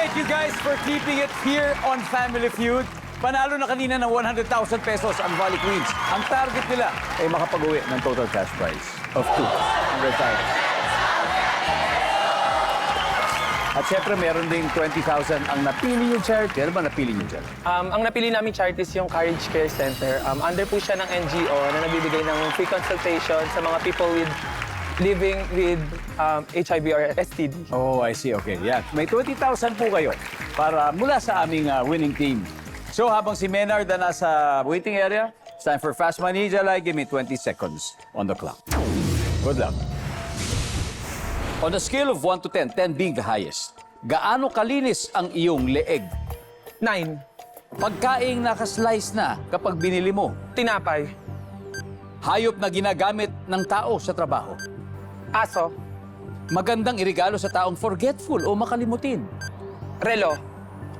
Thank you guys for keeping it here on Family Feud. Panalo na kanina ng 100,000 pesos ang Volley Queens. Ang target nila ay makapag-uwi ng total cash prize of 200,000. At syempre, meron ding 20,000 ang napili yung charity. Ano ba napili yung charity? Ang napili namin charity is yung Courage Care Center. Under po siya ng NGO na nagbibigay ng free consultation sa mga people living with HIV or STD. Oh, I see. Okay, yeah. May 20,000 po kayo para mula sa aming winning team. So, habang si Menard na nasa waiting area, it's time for Fast Money. Jalay, give me 20 seconds on the clock. Good luck. On a scale of 1 to 10, 10 being the highest, gaano kalinis ang iyong leeg? 9. Pagkaing nakaslice na kapag binili mo, Tinapay. hayop na ginagamit ng tao sa trabaho, Aso. magandang irigalo sa taong forgetful o makalimutin. Relo.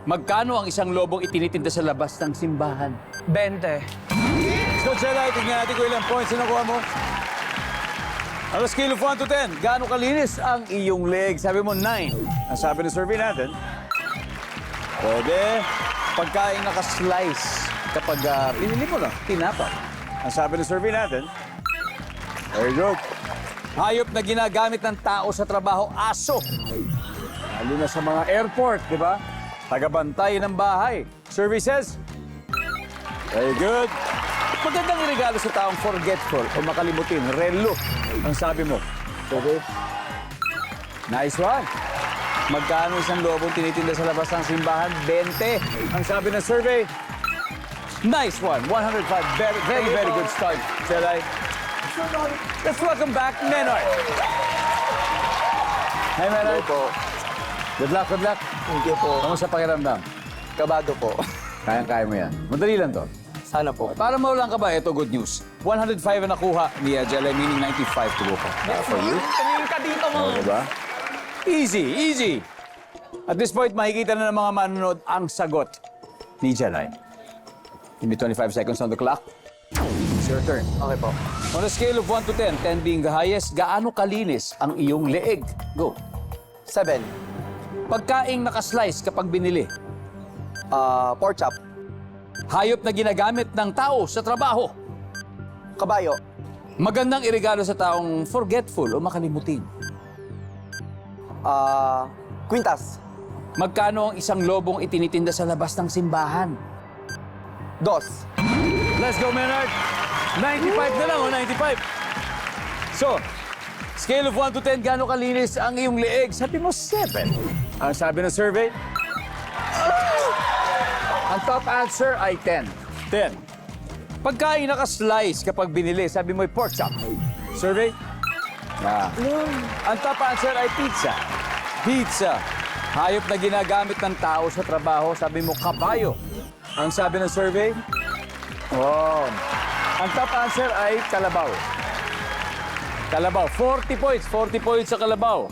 Magkano ang isang lobong itinitinda sa labas ng simbahan? 20. So, Jalay, tignan natin kung ilang points na nakuha mo. On a scale of 1 to 10, gaano kalinis ang iyong leg? Sabi mo, 9. Ang sabi ng survey natin, pwede pagkain nakaslice kapag pinili mo na, tinapay. Ang sabi ng survey natin, very good. Hayop na ginagamit ng tao sa trabaho, aso. Lalo na sa mga airport, di ba? Tagabantay ng bahay. Survey says, very good. Magandang irigalo sa taong forgetful o makalimutin, relo. Ang sabi mo. Okay. Nice one. Magkano isang lobong tinitinda sa labas ng simbahan? 20. Ang sabi ng survey. Nice one. 105. Very good start. Jelay. Let's welcome back Menard. Hi, Menard. po. Good luck, good luck. Thank you po. Kamusta pakiramdam? Kabado po. Kayang-kaya mo yan. Madali lang to. Sana po. Para maulang ka ba, ito good news. 105 ang nakuha ni Jelay, meaning 95 to go pa. For you. Tumingin ka dito mo. Oh, diba? Easy, easy. At this point, makikita na ng mga manonood ang sagot ni Jelay. Give me 25 seconds on the clock. It's your turn. Okay po. On a scale of 1 to 10, 10 being the highest, gaano kalinis ang iyong leeg? Go. 7. Pagkaing nakaslice kapag binili. Pork chop. Hayop na ginagamit ng tao sa trabaho. Kabayo. Magandang irigalo sa taong forgetful o makalimutin. Quintas. Magkano ang isang lobong itinitinda sa labas ng simbahan? 2. Let's go, Menard! 95 na lang, o 95. So, scale of 1 to 10, gaano kalinis ang iyong leeg? Sabi mo, 7. Ang sabi ng survey? Ang top answer ay 10. 10. Pagkain nakaslice kapag binili, sabi mo, pork chop. Survey? Yeah. Ang top answer ay pizza. Pizza. Hayop na ginagamit ng tao sa trabaho, sabi mo, kabayo. Ang sabi ng survey? Wow. Ang top answer ay kalabaw. Kalabaw. 40 points. 40 points sa kalabaw.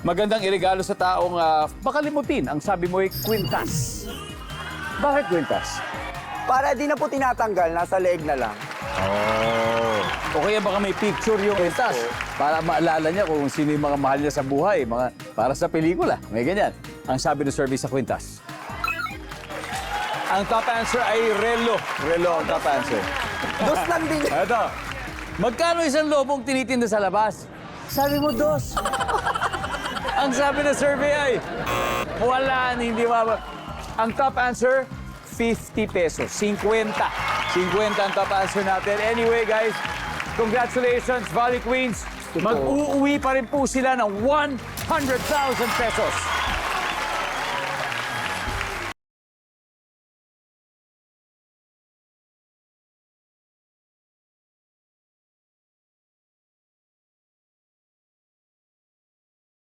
Magandang irigalo sa taong makalimutin. Ang sabi mo ay kwintas. Bakit kwintas? Para di na po tinatanggal, nasa leeg na lang. Oh. O kaya baka may picture yung kwintas. Para maalala niya kung sino yung mga mahal niya sa buhay. Para sa pelikula. May ganyan. Ang sabi ng survey sa kwintas. Ang top answer ay relo. Relo ang top answer. 2 lang din. Eto. Magkano isang lobong tinitinda sa labas? Sabi mo, 2. Ang sabi ng survey ay, wala, hindi mababa. Ang top answer, 50 pesos. 50. 50 ang top answer natin. Anyway, guys, congratulations, Volley Queens. Mag-uuwi pa rin po sila ng 100,000 pesos.